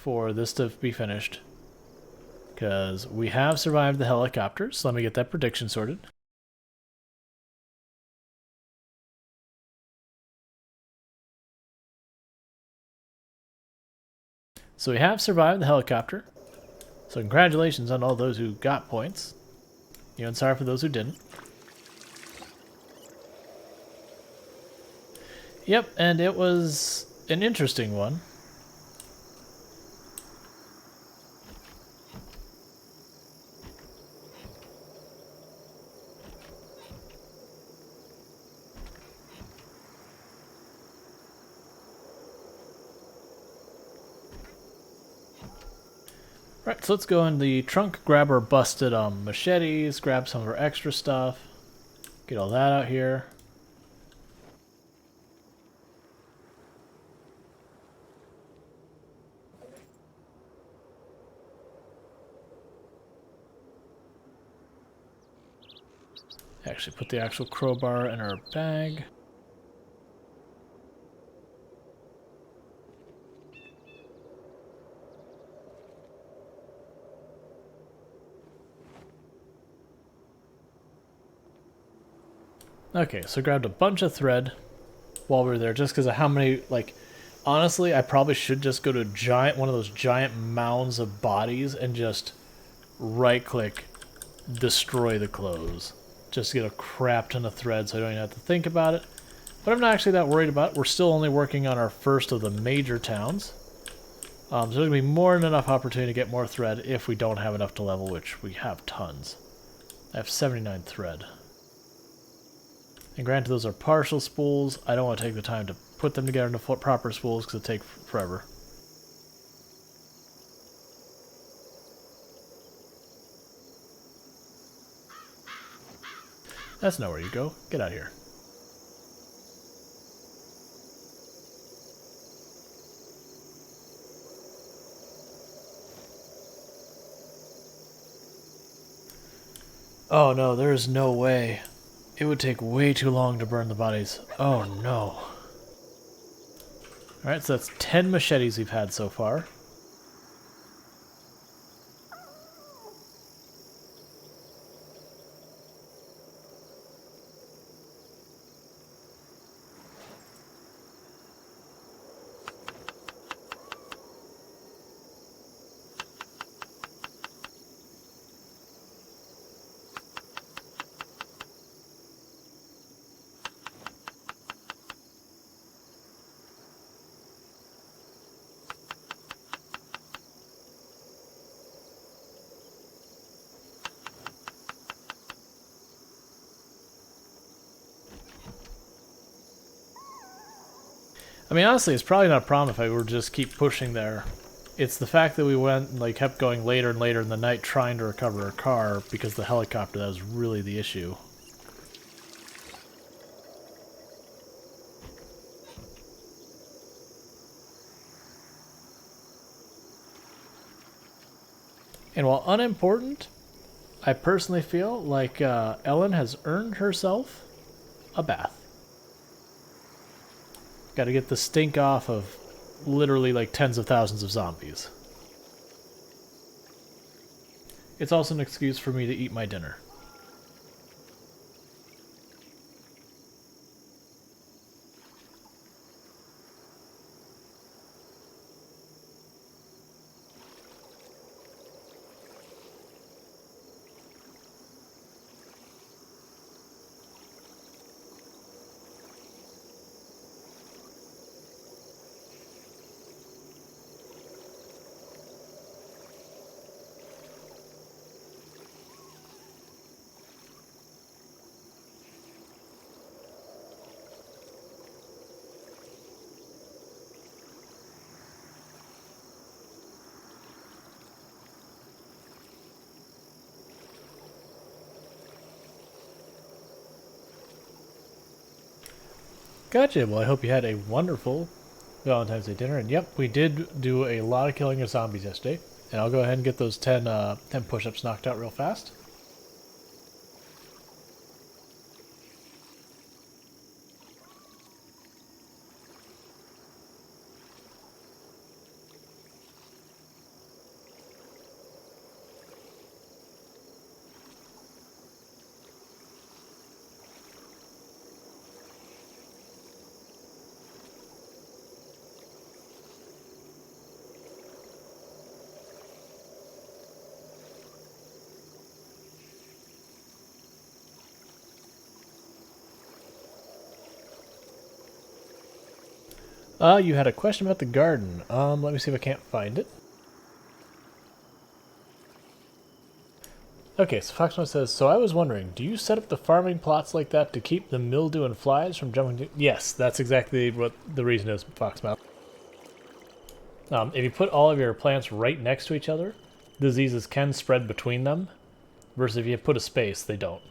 for this to be finished. Because we have survived the helicopter, so let me get that prediction sorted. So we have survived the helicopter. So congratulations on all those who got points. And sorry for those who didn't. Yep, and it was an interesting one. Right, so let's go in the trunk, grab our busted machetes, grab some of our extra stuff, get all that out here. Actually put the actual crowbar in our bag. Okay, so grabbed a bunch of thread while we were there, just because of how many, like, honestly, I probably should just go to one of those giant mounds of bodies and just right-click, destroy the clothes. Just to get a crap ton of thread so I don't even have to think about it. But I'm not actually that worried about it. We're still only working on our first of the major towns. So there's going to be more than enough opportunity to get more thread if we don't have enough to level, which we have tons. I have 79 thread. And granted, those are partial spools. I don't want to take the time to put them together into proper spools because it take forever. That's not where you go. Get out of here. Oh no, there is no way. It would take way too long to burn the bodies. Oh no. Alright, so that's 10 machetes we've had so far. I mean, honestly, it's probably not a problem if I were to just keep pushing there. It's the fact that we went and like kept going later and later in the night trying to recover our car because the helicopter, that was really the issue. And while unimportant, I personally feel like Ellen has earned herself a bath. Got to get the stink off of literally like tens of thousands of zombies. It's also an excuse for me to eat my dinner. Gotcha. Well, I hope you had a wonderful Valentine's Day dinner. And yep, we did do a lot of killing of zombies yesterday. And I'll go ahead and get those 10 push-ups knocked out real fast. You had a question about the garden. Let me see if I can't find it. Okay, so Foxmouth says, so I was wondering, do you set up the farming plots like that to keep the mildew and flies from jumping to... Yes, that's exactly what the reason is, Foxmouth. If you put all of your plants right next to each other, diseases can spread between them, versus if you put a space, they don't.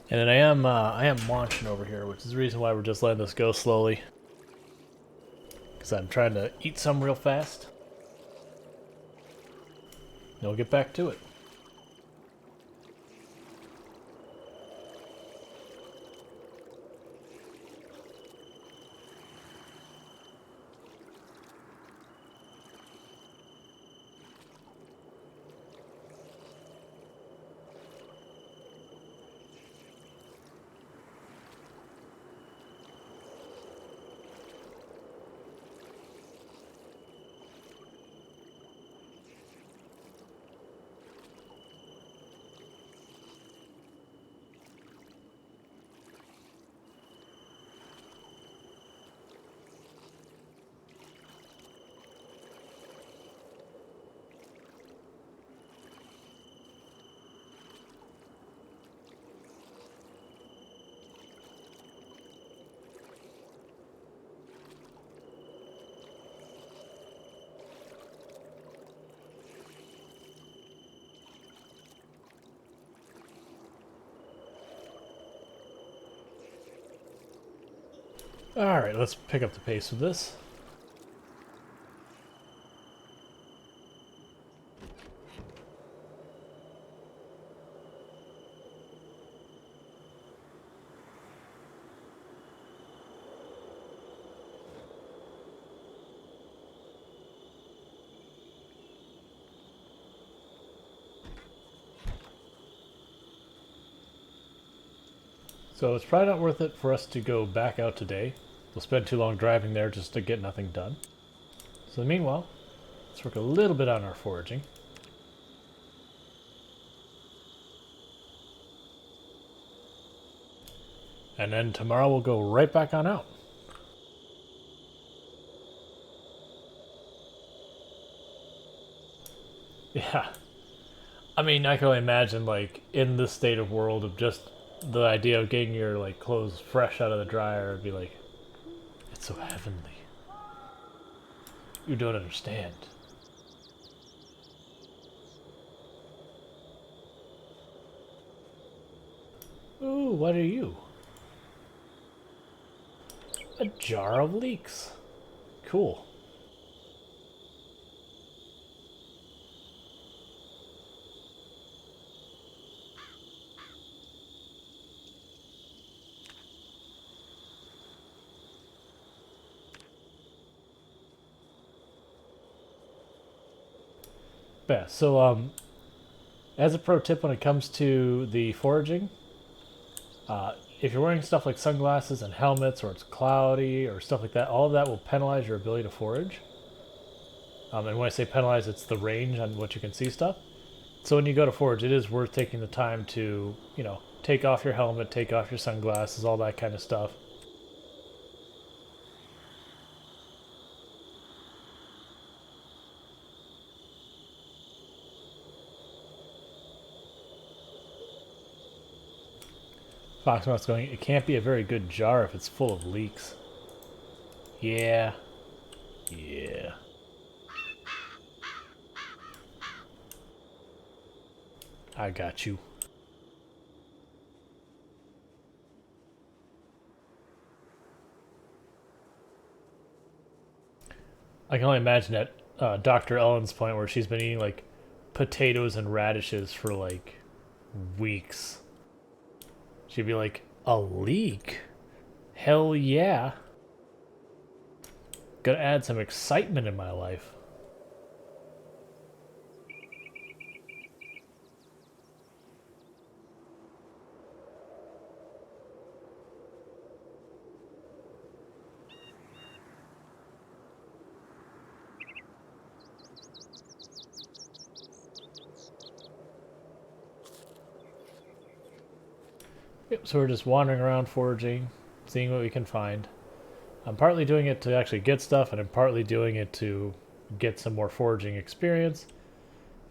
And then I am launching over here, which is the reason why we're just letting this go slowly. Because I'm trying to eat some real fast. And we'll get back to it. Alright, let's pick up the pace of this. So it's probably not worth it for us to go back out today. We'll spend too long driving there just to get nothing done. So meanwhile, let's work a little bit on our foraging. And then tomorrow we'll go right back on out. Yeah. I mean, I can only imagine, like, in this state of world of just the idea of getting your, like, clothes fresh out of the dryer would be like, it's so heavenly. You don't understand. Ooh, what are you? A jar of leeks. Cool. Yeah, so as a pro tip when it comes to the foraging, if you're wearing stuff like sunglasses and helmets or it's cloudy or stuff like that, all of that will penalize your ability to forage. And when I say penalize, it's the range on what you can see stuff. So when you go to forage, it is worth taking the time to, you know, take off your helmet, take off your sunglasses, all that kind of stuff. Foxmouth's going, it can't be a very good jar if it's full of leeks. Yeah. Yeah. I got you. I can only imagine at Dr. Ellen's point where she's been eating like potatoes and radishes for like weeks. She'd be like, a leek? Hell yeah. Gonna add some excitement in my life. Yep, so we're just wandering around foraging, seeing what we can find. I'm partly doing it to actually get stuff, and I'm partly doing it to get some more foraging experience,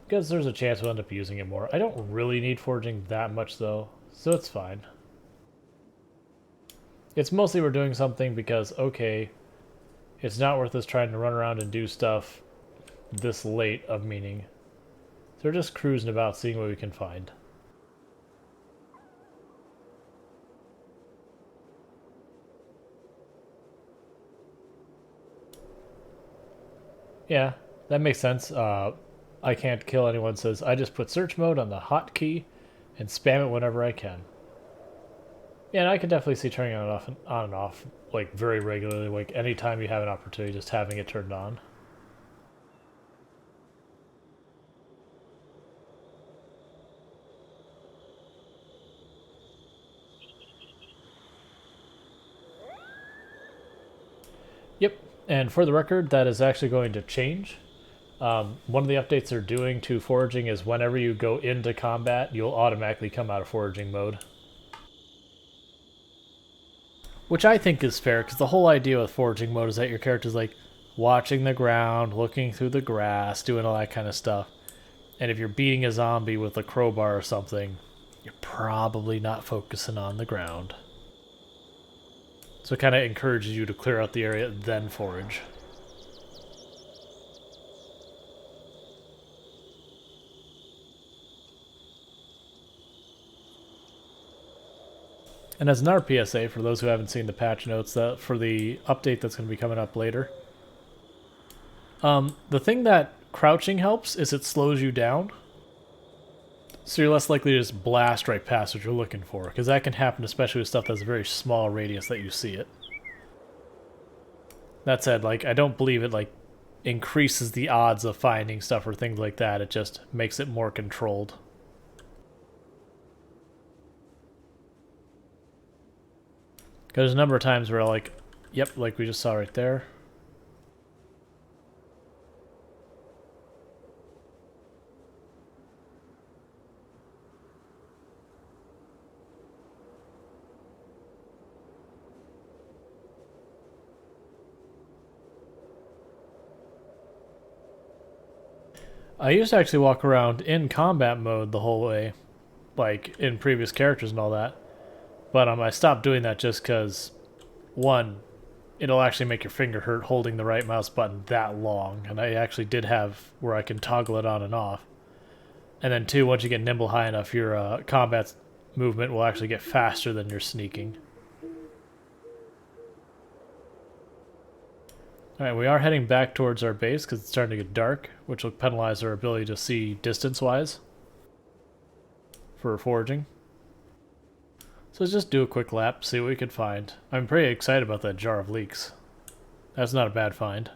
because there's a chance we'll end up using it more. I don't really need foraging that much, though, so it's fine. It's mostly we're doing something because, okay, it's not worth us trying to run around and do stuff this late of meaning. So we're just cruising about, seeing what we can find. Yeah, that makes sense. I can't kill anyone says I just put search mode on the hotkey and spam it whenever I can. Yeah, and I can definitely see turning on and off like very regularly. Like anytime you have an opportunity, just having it turned on. Yep, and for the record, that is actually going to change. One of the updates they're doing to foraging is whenever you go into combat, you'll automatically come out of foraging mode. Which I think is fair, because the whole idea with foraging mode is that your character's like watching the ground, looking through the grass, doing all that kind of stuff. And if you're beating a zombie with a crowbar or something, you're probably not focusing on the ground. So it kind of encourages you to clear out the area, then forage. And as another PSA, for those who haven't seen the patch notes, that for the update that's going to be coming up later, the thing that crouching helps is it slows you down. So you're less likely to just blast right past what you're looking for, because that can happen especially with stuff that's a very small radius that you see it. That said, like, I don't believe it, like, increases the odds of finding stuff or things like that. It just makes it more controlled. Because there's a number of times where, like, yep, like we just saw right there. I used to actually walk around in combat mode the whole way, like in previous characters and all that. But I stopped doing that just because, one, it'll actually make your finger hurt holding the right mouse button that long, and I actually did have where I can toggle it on and off. And then two, once you get nimble high enough, your combat movement will actually get faster than your sneaking. Alright, we are heading back towards our base because it's starting to get dark, which will penalize our ability to see distance-wise for foraging. So let's just do a quick lap, see what we can find. I'm pretty excited about that jar of leeks. That's not a bad find.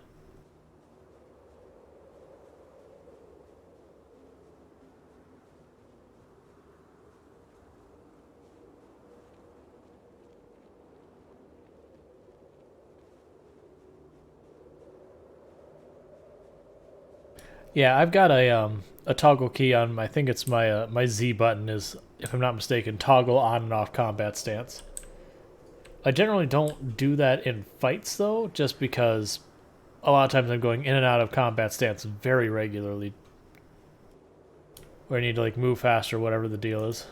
Yeah, I've got a toggle key on. I think it's my my Z button is, if I'm not mistaken, toggle on and off combat stance. I generally don't do that in fights though, just because a lot of times I'm going in and out of combat stance very regularly, where I need to like move faster, whatever the deal is.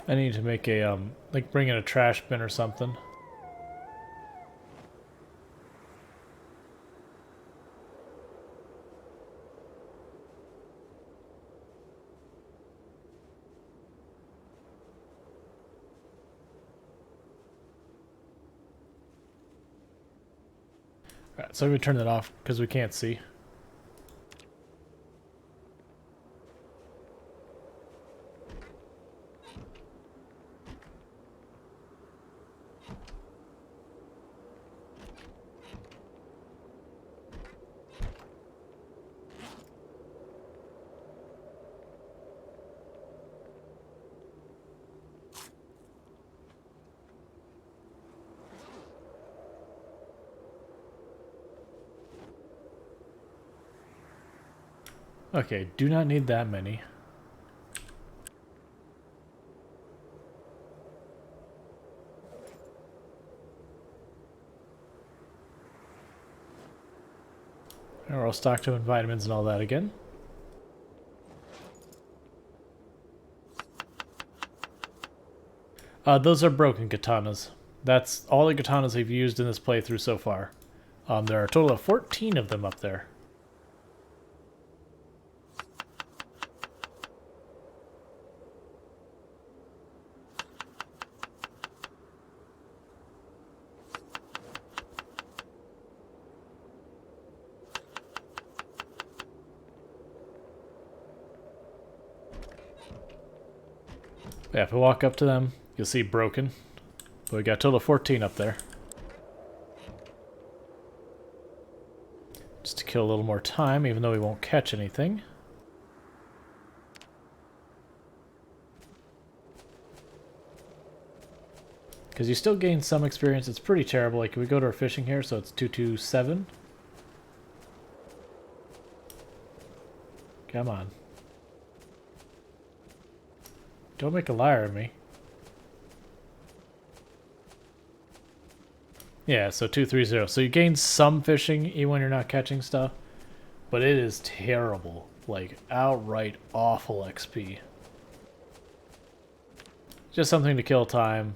I need to make a like bring in a trash bin or something. Alright, so I'm going to turn that off because we can't see. Okay, do not need that many. And we're all stocked up in vitamins and all that again. Those are broken katanas. That's all the katanas I've used in this playthrough so far. There are a total of 14 of them up there. Yeah, if we walk up to them, you'll see broken. But we got a total of 14 up there. Just to kill a little more time, even though we won't catch anything. Because you still gain some experience. It's pretty terrible. Like, we go to our fishing here, so it's 227. Come on. Don't make a liar of me. Yeah, so 230. So you gain some fishing even when you're not catching stuff. But it is terrible. Like, outright awful XP. Just something to kill time.